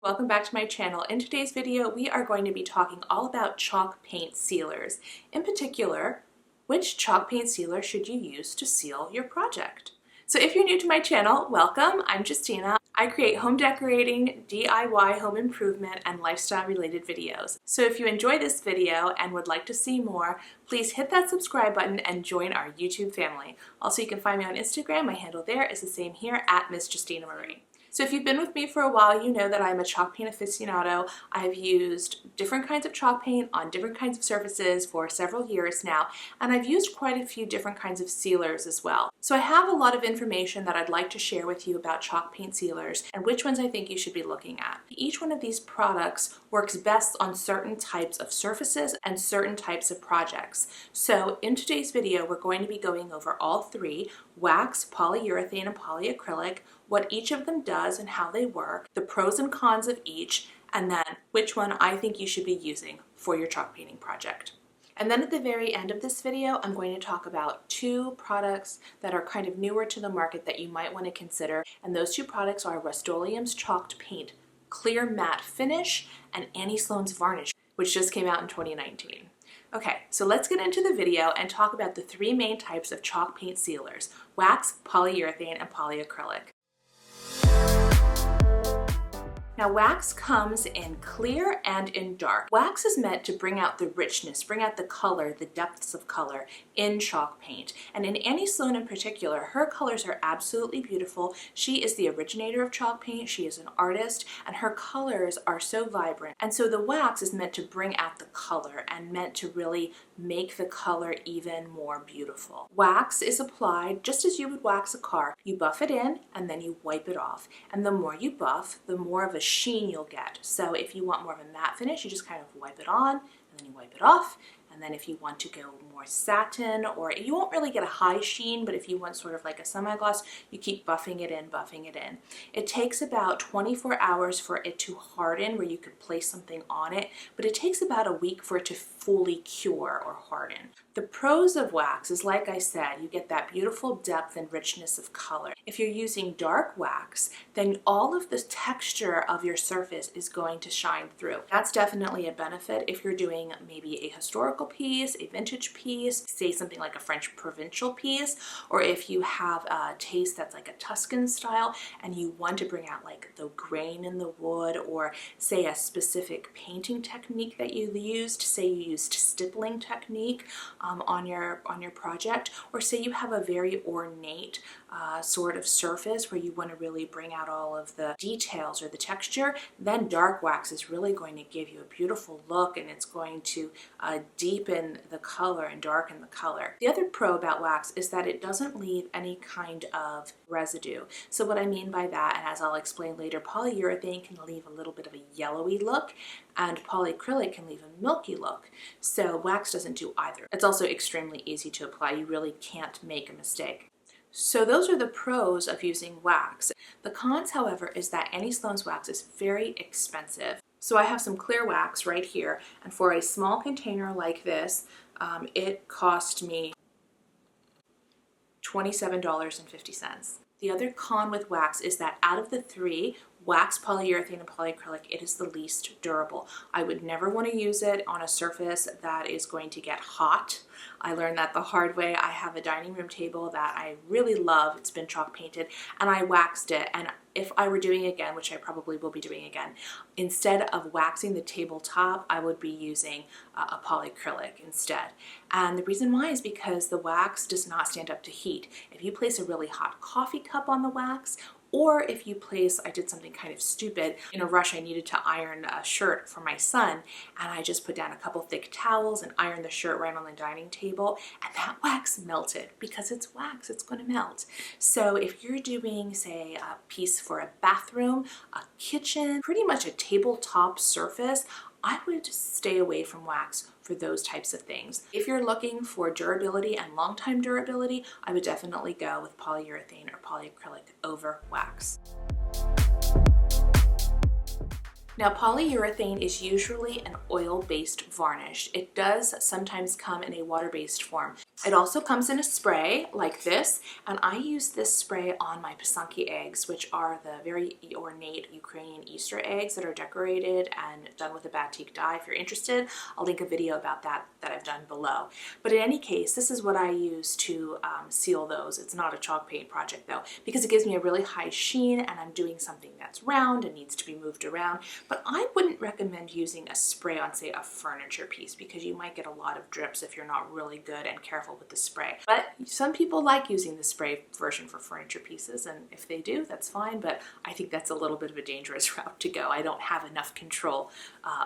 Welcome back to my channel. In today's video, we are going to be talking all about chalk paint sealers. In particular, which chalk paint sealer should you use to seal your project? So if you're new to my channel, welcome. I'm Justina. I create home decorating, DIY home improvement, and lifestyle related videos. So if you enjoy this video and would like to see more, please hit that subscribe button and join our YouTube family. Also, you can find me on Instagram. My handle there is the same here, at Miss Justina Marie. So if you've been with me for a while, you know that I'm a chalk paint aficionado. I've used different kinds of chalk paint on different kinds of surfaces for several years now, and I've used quite a few different kinds of sealers as well. So I have a lot of information that I'd like to share with you about chalk paint sealers and which ones I think you should be looking at. Each one of these products works best on certain types of surfaces and certain types of projects. So in today's video, we're going to be going over all three: wax, polyurethane, and polyacrylic, what each of them does and how they work, the pros and cons of each, and then which one I think you should be using for your chalk painting project. And then at the very end of this video, I'm going to talk about two products that are kind of newer to the market that you might want to consider. And those two products are Rustoleum's Chalked Paint Clear Matte Finish and Annie Sloan's Varnish, which just came out in 2019. Okay, so let's get into the video and talk about the three main types of chalk paint sealers: wax, polyurethane, and polyacrylic. Now, wax comes in clear and in dark. Wax is meant to bring out the richness, bring out the color, the depths of color in chalk paint. And in Annie Sloan in particular, her colors are absolutely beautiful. She is the originator of chalk paint. She is an artist, and her colors are so vibrant. And so the wax is meant to bring out the color and meant to really make the color even more beautiful. Wax is applied just as you would wax a car. You buff it in and then you wipe it off. And the more you buff, the more of a sheen you'll get. So if you want more of a matte finish, you just kind of wipe it on and then you wipe it off. And then if you want to go more satin, or you won't really get a high sheen, but if you want sort of like a semi-gloss, you keep buffing it in, buffing it in. It takes about 24 hours for it to harden, where you could place something on it, but it takes about a week for it to fully cure or harden. The pros of wax is, like I said, you get that beautiful depth and richness of color. If you're using dark wax, then all of the texture of your surface is going to shine through. That's definitely a benefit if you're doing maybe a historical piece, a vintage piece, say something like a French provincial piece, or if you have a taste that's like a Tuscan style and you want to bring out like the grain in the wood, or say a specific painting technique that you used, say you used stippling technique on your project, or say you have a very ornate sort of surface where you want to really bring out all of the details or the texture, then dark wax is really going to give you a beautiful look, and it's going to deepen the color and darken the color. The other pro about wax is that it doesn't leave any kind of residue. So what I mean by that, and as I'll explain later, polyurethane can leave a little bit of a yellowy look, and polyacrylic can leave a milky look. So wax doesn't do either. It's also extremely easy to apply. You really can't make a mistake. So those are the pros of using wax. The cons, however, is that Annie Sloan's wax is very expensive. So I have some clear wax right here, and for a small container like this, it cost me $27.50. The other con with wax is that out of the three, wax, polyurethane, and polyacrylic, it is the least durable. I would never want to use it on a surface that is going to get hot. I learned that the hard way. I have a dining room table that I really love. It's been chalk painted, and I waxed it. And if I were doing it again, which I probably will be doing again, instead of waxing the tabletop, I would be using a polyacrylic instead. And the reason why is because the wax does not stand up to heat. If you place a really hot coffee cup on the wax, or if you place, I did something kind of stupid. In a rush, I needed to iron a shirt for my son, and I just put down a couple thick towels and ironed the shirt right on the dining table, and that wax melted. Because it's wax, it's going to melt. So if you're doing, say, a piece for a bathroom, a kitchen, pretty much a tabletop surface, I would stay away from wax for those types of things. If you're looking for durability and long-time durability, I would definitely go with polyurethane or polyacrylic over wax. Now, polyurethane is usually an oil-based varnish. It does sometimes come in a water-based form. It also comes in a spray like this, and I use this spray on my pisanki eggs, which are the very ornate Ukrainian Easter eggs that are decorated and done with a batik dye. If you're interested, I'll link a video about that I've done below. But in any case, this is what I use to seal those. It's not a chalk paint project though, because it gives me a really high sheen and I'm doing something that's round and needs to be moved around. But I wouldn't recommend using a spray on, say, a furniture piece, because you might get a lot of drips if you're not really good and careful with the spray. But some people like using the spray version for furniture pieces, and if they do, that's fine, but I think that's a little bit of a dangerous route to go. I don't have enough control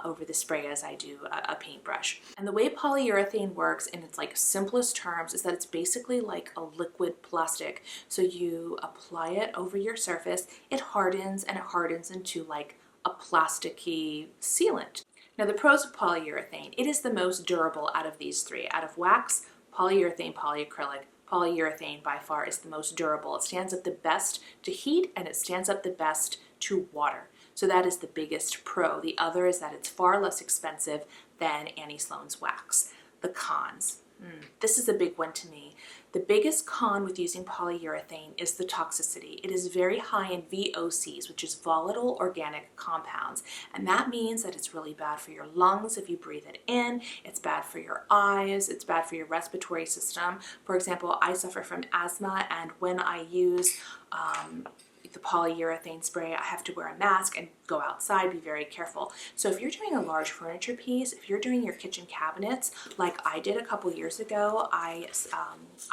over the spray as I do a paintbrush. And the way polyurethane works in its like simplest terms is that it's basically like a liquid plastic. So you apply it over your surface, it hardens, and it hardens into like a plasticky sealant. Now, the pros of polyurethane: it is the most durable out of these three. Out of wax, polyurethane, polyacrylic, polyurethane by far is the most durable. It stands up the best to heat and it stands up the best to water. So that is the biggest pro. The other is that it's far less expensive than Annie Sloan's wax. The cons. This is a big one to me. The biggest con with using polyurethane is the toxicity. It is very high in VOCs, which is volatile organic compounds. And that means that it's really bad for your lungs if you breathe it in. It's bad for your eyes. It's bad for your respiratory system. For example, I suffer from asthma, and when I use the polyurethane spray, I have to wear a mask and go outside, be very careful. So if you're doing a large furniture piece, if you're doing your kitchen cabinets, like I did a couple years ago, I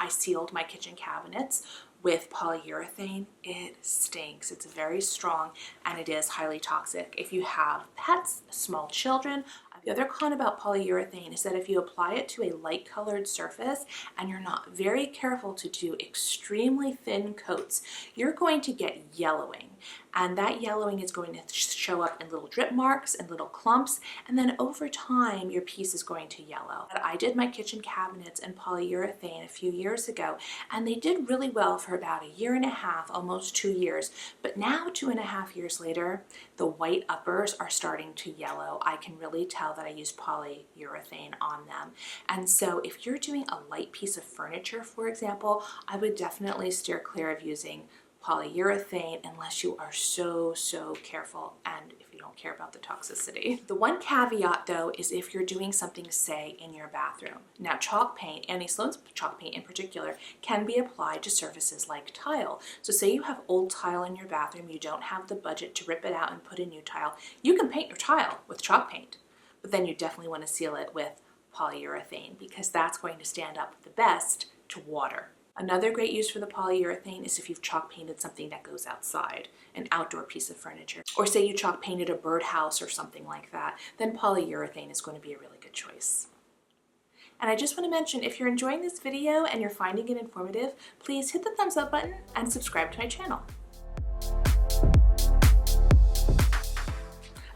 sealed my kitchen cabinets with polyurethane. It stinks. It's very strong and it is highly toxic. If you have pets, small children, the other con about polyurethane is that if you apply it to a light colored surface and you're not very careful to do extremely thin coats, you're going to get yellowing. And that yellowing is going to show up in little drip marks and little clumps, and then over time your piece is going to yellow. I did my kitchen cabinets in polyurethane a few years ago, and they did really well for about a year and a half, almost 2 years. But now, 2.5 years later, the white uppers are starting to yellow. I can really tell that I use polyurethane on them. And so if you're doing a light piece of furniture, for example, I would definitely steer clear of using polyurethane unless you are so careful and if you don't care about the toxicity. The one caveat though is if you're doing something, say, in your bathroom. Now, chalk paint, Annie Sloan's chalk paint in particular, can be applied to surfaces like tile. So say you have old tile in your bathroom, you don't have the budget to rip it out and put in new tile, you can paint your tile with chalk paint, but then you definitely want to seal it with polyurethane because that's going to stand up the best to water. Another great use for the polyurethane is if you've chalk painted something that goes outside, an outdoor piece of furniture. Or say you chalk painted a birdhouse or something like that, then polyurethane is going to be a really good choice. And I just want to mention, if you're enjoying this video and you're finding it informative, please hit the thumbs up button and subscribe to my channel.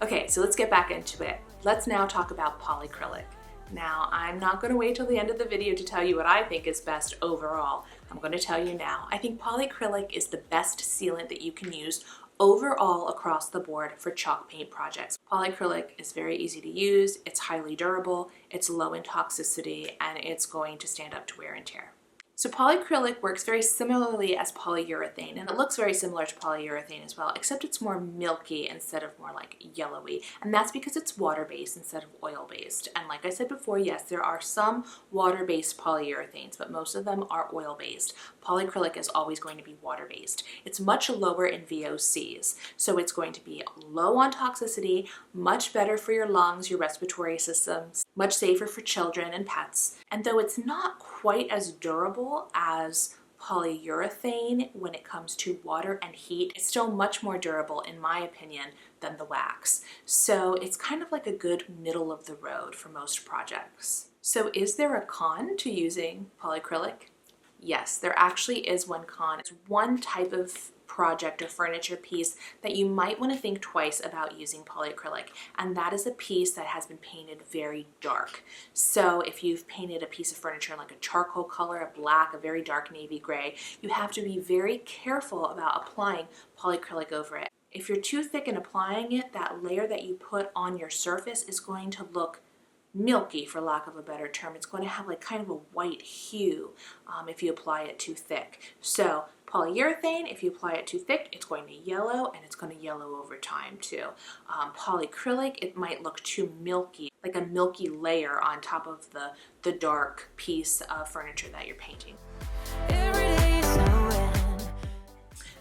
Okay, so let's get back into it. Let's now talk about polycrylic. Now, I'm not going to wait till the end of the video to tell you what I think is best overall. I'm going to tell you now. I think polycrylic is the best sealant that you can use overall across the board for chalk paint projects. Polycrylic is very easy to use, it's highly durable, it's low in toxicity, and it's going to stand up to wear and tear. So polycrylic works very similarly as polyurethane, and it looks very similar to polyurethane as well, except it's more milky instead of more like yellowy. And that's because it's water-based instead of oil-based. And like I said before, yes, there are some water-based polyurethanes, but most of them are oil-based. Polycrylic is always going to be water-based. It's much lower in VOCs, so it's going to be low on toxicity, much better for your lungs, your respiratory systems, much safer for children and pets. And though it's not quite as durable as polyurethane when it comes to water and heat, it's still much more durable, in my opinion, than the wax. So it's kind of like a good middle of the road for most projects. So is there a con to using polycrylic? Yes, there actually is one con. It's one type of project or furniture piece that you might want to think twice about using polycrylic, and that is a piece that has been painted very dark. So if you've painted a piece of furniture in like a charcoal color, a black, a very dark navy gray, you have to be very careful about applying polycrylic over it. If you're too thick in applying it, that layer that you put on your surface is going to look milky, for lack of a better term. It's going to have like kind of a white hue if you apply it too thick. So polyurethane, if you apply it too thick, it's going to yellow, and it's going to yellow over time too. Polycrylic, it might look too milky, like a milky layer on top of the dark piece of furniture that you're painting.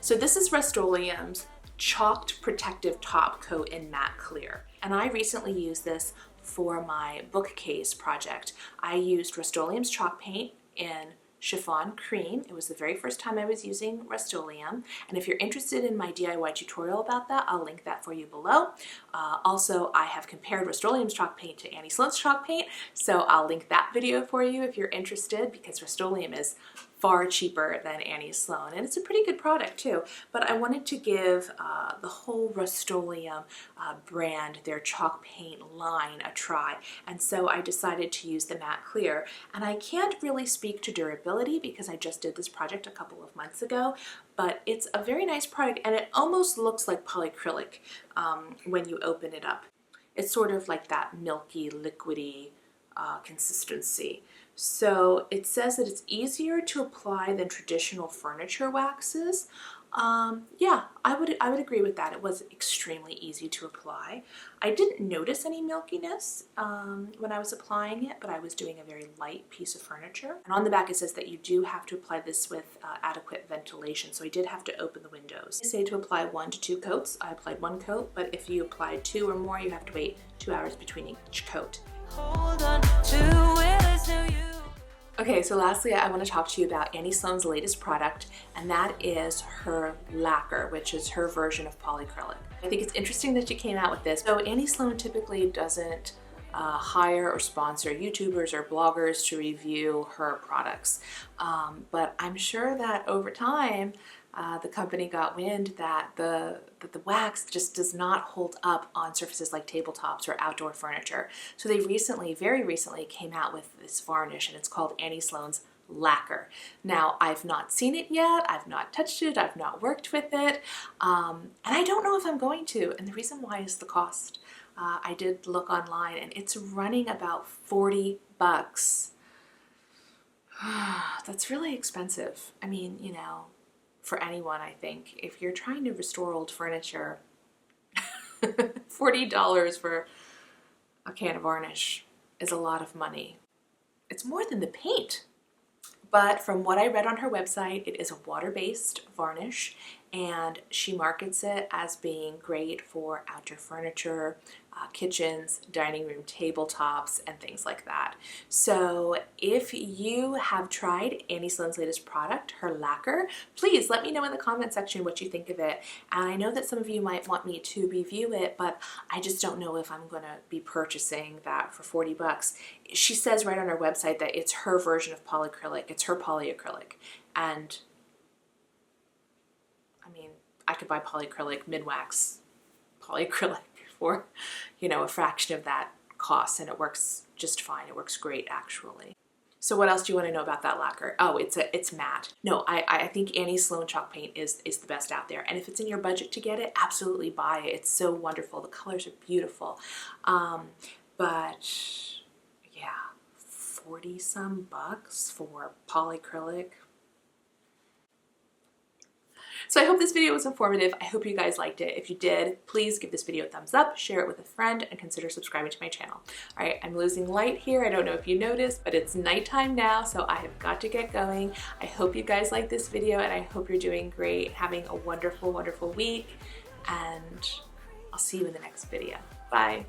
So this is Rustoleum's Chalked Protective Top Coat in Matte Clear. And I recently used this for my bookcase project. I used Rustoleum's chalk paint in chiffon cream. It was the very first time I was using Rustoleum, and if you're interested in my DIY tutorial about that, I'll link that for you below. Also, I have compared Rustoleum's chalk paint to Annie Sloan's chalk paint, so I'll link that video for you if you're interested, because Rustoleum is far cheaper than Annie Sloan, and it's a pretty good product too. But I wanted to give the whole Rustoleum brand, their chalk paint line, a try, and so I decided to use the matte clear. And I can't really speak to durability because I just did this project a couple of months ago, but it's a very nice product, and it almost looks like polycrylic when you open it up. It's sort of like that milky, liquidy consistency. So it says that it's easier to apply than traditional furniture waxes. Yeah, I would agree with that. It was extremely easy to apply. I didn't notice any milkiness when I was applying it, but I was doing a very light piece of furniture. And on the back it says that you do have to apply this with adequate ventilation, so I did have to open the windows. They say to apply 1 to 2 coats. I applied 1 coat, but if you applied 2 or more, you have to wait 2 hours between each coat. Hold on to it, okay, so lastly, I want to talk to you about Annie Sloan's latest product, and that is her lacquer, which is her version of polycrylic. I think it's interesting that she came out with this. So Annie Sloan typically doesn't hire or sponsor YouTubers or bloggers to review her products, but I'm sure that over time, the company got wind that the wax just does not hold up on surfaces like tabletops or outdoor furniture. So they very recently came out with this varnish, and it's called Annie Sloan's Lacquer. Now, I've not seen it yet, I've not touched it, I've not worked with it, and I don't know if I'm going to, and the reason why is the cost. I did look online, and it's running about 40 bucks. That's really expensive. I mean, you know, for anyone, I think. If you're trying to restore old furniture, $40 for a can of varnish is a lot of money. It's more than the paint. But from what I read on her website, it is a water-based varnish, and she markets it as being great for outdoor furniture, kitchens, dining room tabletops, and things like that. So if you have tried Annie Sloan's latest product, her lacquer, please let me know in the comment section what you think of it. And I know that some of you might want me to review it, but I just don't know if I'm going to be purchasing that for 40 bucks. She says right on her website that it's her version of polycrylic. It's her polyacrylic. And I mean, I could buy polycrylic, mid-wax polyacrylic for, you know, a fraction of that cost, and it works just fine. It works great, actually. So what else do you want to know about that lacquer? Oh, it's matte. No, I think Annie Sloan chalk paint is the best out there. And if it's in your budget to get it, absolutely buy it. It's so wonderful. The colors are beautiful. But yeah, 40 some bucks for polycrylic. So I hope this video was informative. I hope you guys liked it. If you did, please give this video a thumbs up, share it with a friend, and consider subscribing to my channel. All right, I'm losing light here. I don't know if you noticed, but it's nighttime now, so I have got to get going. I hope you guys liked this video, and I hope you're doing great, having a wonderful, wonderful week, and I'll see you in the next video. Bye.